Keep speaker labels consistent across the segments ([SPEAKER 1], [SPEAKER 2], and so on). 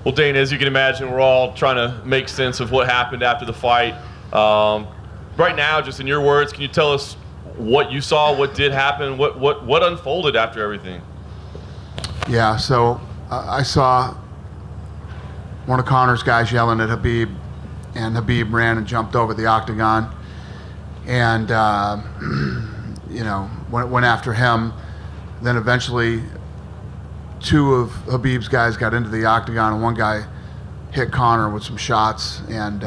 [SPEAKER 1] Well, Dana, as you can imagine, we're all trying to make sense of what happened after the fight. Right now, just in your words, can you tell us what you saw, what did happen, what unfolded after everything?
[SPEAKER 2] Yeah, so I saw one of Conor's guys yelling at Khabib, and Khabib ran and jumped over the octagon, and went after him. Then eventually, two of Khabib's guys got into the octagon, and one guy hit Conor with some shots and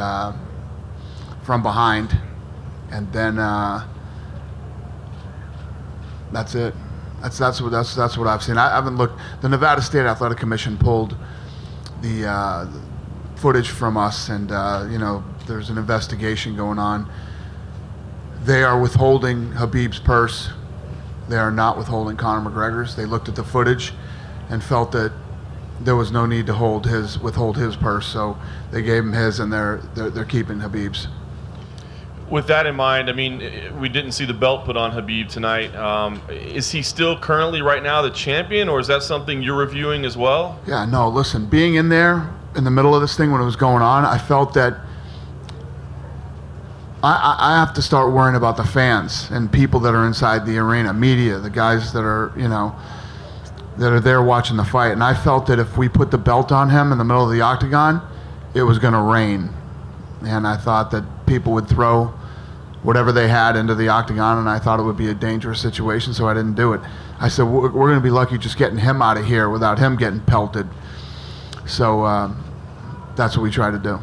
[SPEAKER 2] from behind, and then that's it. That's what I've seen. I haven't looked. The Nevada State Athletic Commission pulled the footage from us, and there's an investigation going on. They are withholding Khabib's purse. They are not withholding Conor McGregor's. They looked at the footage and felt that there was no need to withhold his purse, so they gave him his, and they're keeping Khabib's.
[SPEAKER 1] With that in mind, I mean, we didn't see the belt put on Khabib tonight. Is he still currently right now the champion, or is that something you're reviewing as well?
[SPEAKER 2] Yeah, no, listen, being in there in the middle of this thing when it was going on, I felt that I have to start worrying about the fans and people that are inside the arena, media, the guys that are, that are there watching the fight. And I felt that if we put the belt on him in the middle of the octagon, it was going to rain. And I thought that people would throw whatever they had into the octagon, and I thought it would be a dangerous situation, so I didn't do it. I said, we're going to be lucky just getting him out of here without him getting pelted. So that's what we try to do.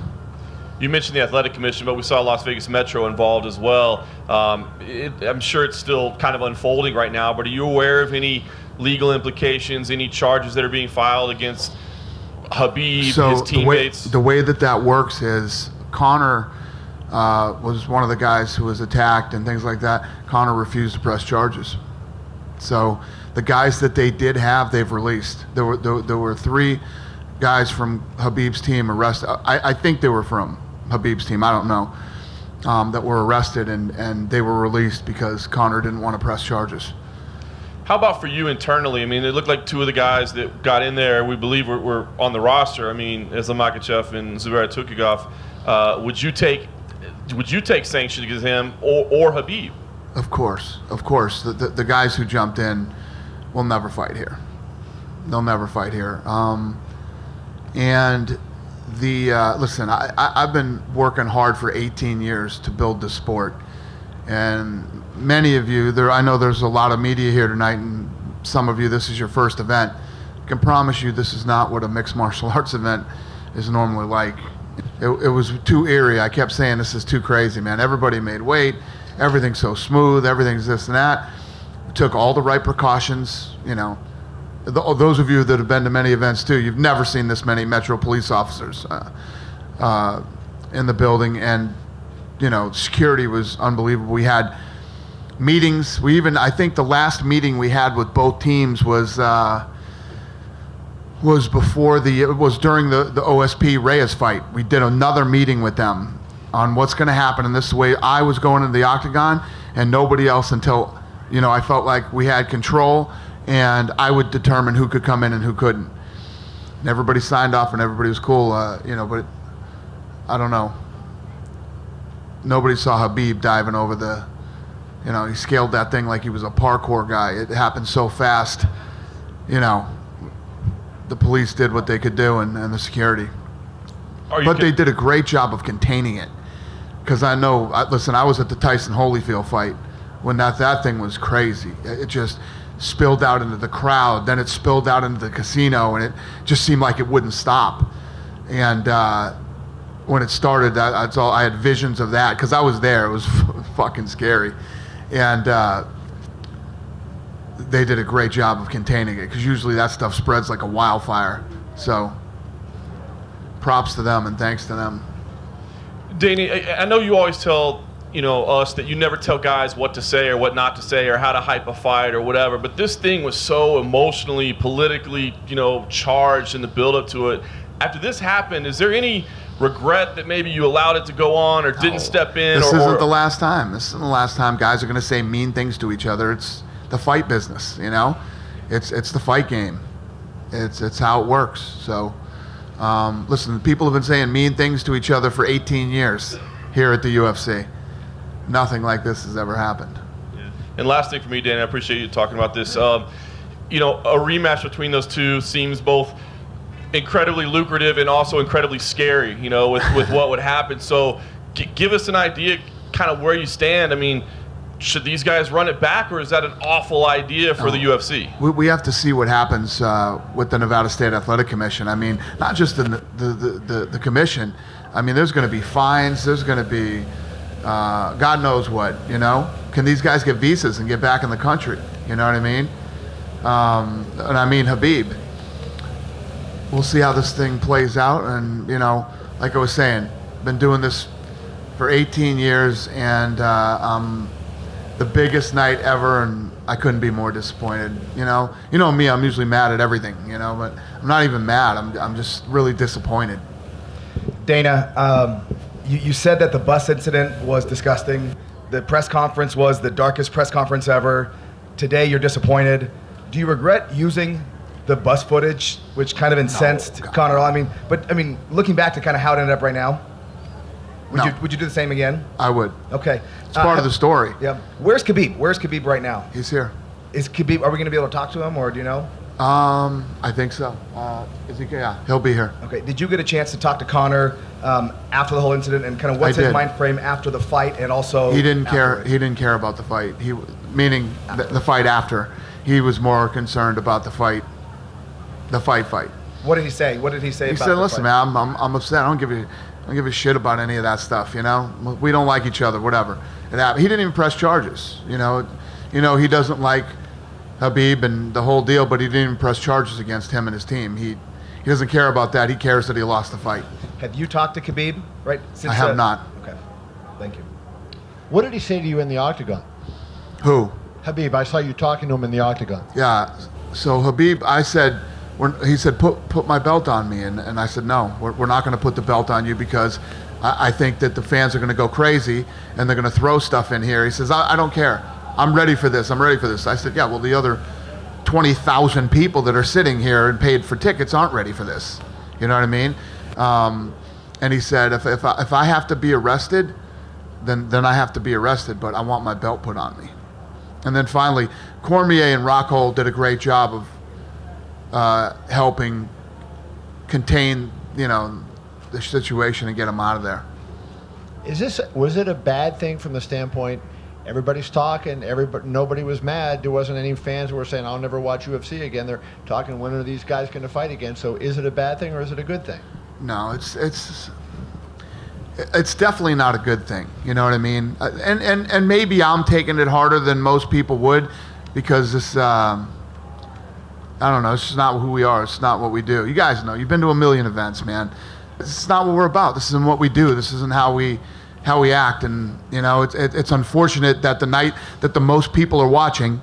[SPEAKER 1] You mentioned the Athletic Commission, but we saw Las Vegas Metro involved as well. I'm sure it's still kind of unfolding right now, but are you aware of any legal implications, any charges that are being filed against Khabib, his teammates?
[SPEAKER 2] The way that works is Conor was one of the guys who was attacked and things like that. Conor refused to press charges. So the guys that they did have, they've released. There were 3 guys from Khabib's team arrested. I think they were from Khabib's team, I don't know, that were arrested, and they were released because Conor didn't want to press charges.
[SPEAKER 1] How about for you internally? I mean, it looked like 2 of the guys that got in there, we believe were on the roster. I mean, Islam Makhachev and Zubair Tukhugov. Would you take sanctions against him or Khabib?
[SPEAKER 2] Of course. The guys who jumped in will never fight here. They'll never fight here. Listen, I've been working hard for 18 years to build this sport, and many of you, I know there's a lot of media here tonight, and some of you, this is your first event. I can promise you this is not what a mixed martial arts event is normally like. It was too eerie. I kept saying, this is too crazy, man. Everybody made weight. Everything's so smooth. Everything's this and that. We took all the right precautions. Those of you that have been to many events too, you've never seen this many Metro police officers in the building, and security was unbelievable. We had meetings. I think the last meeting we had with both teams was during the OSP Reyes fight. We did another meeting with them on what's going to happen, and this is the way I was going into the octagon, and nobody else until I felt like we had control, and I would determine who could come in and who couldn't. And everybody signed off, and everybody was cool, but I don't know. Nobody saw Khabib diving over he scaled that thing like he was a parkour guy. It happened so fast, the police did what they could do, and the security. But they did a great job of containing it. Because I was at the Tyson Holyfield fight when that thing was crazy. It just spilled out into the crowd, then it spilled out into the casino, and it just seemed like it wouldn't stop. And when it started, I had visions of that, because I was there. It was fucking scary. And they did a great job of containing it, because usually that stuff spreads like a wildfire. So props to them and thanks to them.
[SPEAKER 1] Danny, I know you always tell us that you never tell guys what to say or what not to say or how to hype a fight or whatever, but this thing was so emotionally, politically, charged in the build-up to it. After this happened, is there any regret that maybe you allowed it to go on or didn't step in?
[SPEAKER 2] This isn't the last time. This isn't the last time guys are going to say mean things to each other. It's the fight business, It's the fight game. It's how it works. So Listen, people have been saying mean things to each other for 18 years here at the UFC. Nothing like this has ever happened.
[SPEAKER 1] Yeah. And last thing for me, Dan, I appreciate you talking about this. You know, a rematch between those two seems both incredibly lucrative and also incredibly scary, you know, with what would happen. So give us an idea kind of where you stand. I mean, should these guys run it back, or is that an awful idea for the UFC?
[SPEAKER 2] We have to see what happens with the Nevada State Athletic Commission. I mean, not just the commission. I mean, there's going to be fines. There's going to be God knows what, you know. Can these guys get visas and get back in the country? You know what I mean? And I mean Khabib. We'll see how this thing plays out. And, you know, like I was saying, been doing this for 18 years, and the biggest night ever, and I couldn't be more disappointed. You know me, I'm usually mad at everything, you know, but I'm not even mad. I'm just really disappointed.
[SPEAKER 3] Dana, you said that the bus incident was disgusting. The press conference was the darkest press conference ever. Today you're disappointed. Do you regret using the bus footage, which kind of incensed Conor? I mean, looking back to kind of how it ended up right now, would you do the same again?
[SPEAKER 2] I would.
[SPEAKER 3] Okay.
[SPEAKER 2] It's part of the story.
[SPEAKER 3] Yeah. Where's Khabib? Where's Khabib right now?
[SPEAKER 2] He's here.
[SPEAKER 3] Is Khabib? Are we going to be able to talk to him, or do you know?
[SPEAKER 2] I think so. Is he? Yeah, he'll be here.
[SPEAKER 3] Okay. Did you get a chance to talk to Conor after the whole incident, and kind of what's his mind frame after the fight, and also
[SPEAKER 2] he didn't
[SPEAKER 3] afterwards?
[SPEAKER 2] care. He didn't care about the fight. Meaning the fight after. He was more concerned about the fight. The fight.
[SPEAKER 3] What did he say? What did he say?
[SPEAKER 2] He
[SPEAKER 3] about
[SPEAKER 2] said,
[SPEAKER 3] the
[SPEAKER 2] "Listen,
[SPEAKER 3] fight?
[SPEAKER 2] man, I'm upset. I don't give a shit about any of that stuff. You know, we don't like each other. Whatever. It happened." He didn't even press charges. You know, he doesn't like Khabib and the whole deal, but he didn't even press charges against him and his team. He doesn't care about that. He cares that he lost the fight.
[SPEAKER 3] Have you talked to Khabib? Right?
[SPEAKER 2] I have not.
[SPEAKER 3] Okay. Thank you.
[SPEAKER 4] What did he say to you in the octagon?
[SPEAKER 2] Who?
[SPEAKER 4] Habib, I saw you talking to him in the octagon.
[SPEAKER 2] Yeah. So Khabib, I said, he said, put my belt on me. And I said, no, we're not going to put the belt on you, because I think that the fans are going to go crazy and they're going to throw stuff in here. He says, I don't care. I'm ready for this. I said, yeah, well, the other 20,000 people that are sitting here and paid for tickets aren't ready for this. You know what I mean? And he said, if I have to be arrested, then I have to be arrested, but I want my belt put on me. And then finally, Cormier and Rockhold did a great job of helping contain, the situation and get him out of there.
[SPEAKER 4] Was it a bad thing from the standpoint, everybody's talking, nobody was mad, there wasn't any fans who were saying, I'll never watch UFC again, they're talking, when are these guys going to fight again? So is it a bad thing or is it a good thing?
[SPEAKER 2] No, it's definitely not a good thing. You know what I mean? And maybe I'm taking it harder than most people would, because this, I don't know, it's just not who we are. It's not what we do. You guys know, you've been to a million events, man. It's not what we're about. This isn't what we do. This isn't how we act. And, it's unfortunate that the night that the most people are watching,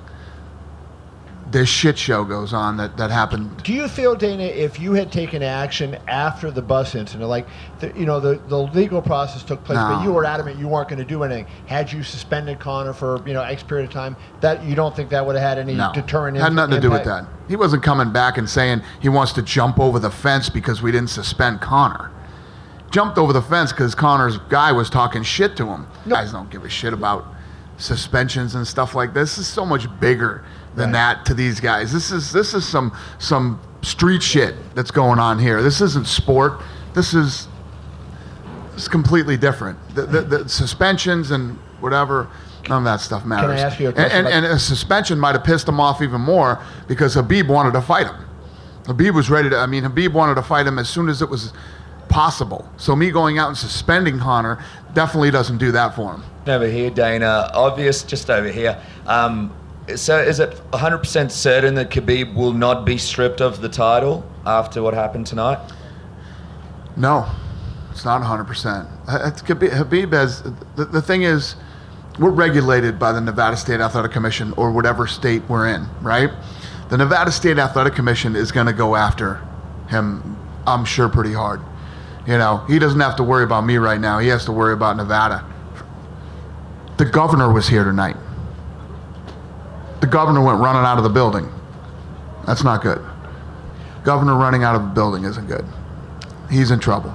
[SPEAKER 2] this shit show goes on that happened.
[SPEAKER 4] Do you feel, Dana, if you had taken action after the bus incident, like the legal process took place, but you were adamant you weren't going to do anything, had you suspended Conor for X period of time, that you don't think that would have had any deterrent impact?
[SPEAKER 2] Had nothing to do with that. He wasn't coming back and saying he wants to jump over the fence because we didn't suspend Conor. Jumped over the fence because Conor's guy was talking shit to him. No. Guys don't give a shit about suspensions and stuff like this. This is so much bigger than that to these guys. This is some street shit that's going on here. This isn't sport. This is completely different. The suspensions and whatever, none of that stuff matters.
[SPEAKER 4] Can I ask you a question?
[SPEAKER 2] And a suspension might have pissed him off even more, because Khabib wanted to fight him. Habib wanted to fight him as soon as it was possible. So me going out and suspending Conor definitely doesn't do that for him.
[SPEAKER 5] Over here, Dana, obvious, just over here. So is it 100% certain that Khabib will not be stripped of the title after what happened tonight?
[SPEAKER 2] No, it's not 100%. Khabib has, the thing is, we're regulated by the Nevada State Athletic Commission, or whatever state we're in, right? The Nevada State Athletic Commission is going to go after him, I'm sure, pretty hard. He doesn't have to worry about me right now. He has to worry about Nevada. The governor was here tonight. The governor went running out of the building. That's not good. Governor running out of a building isn't good. he's in trouble.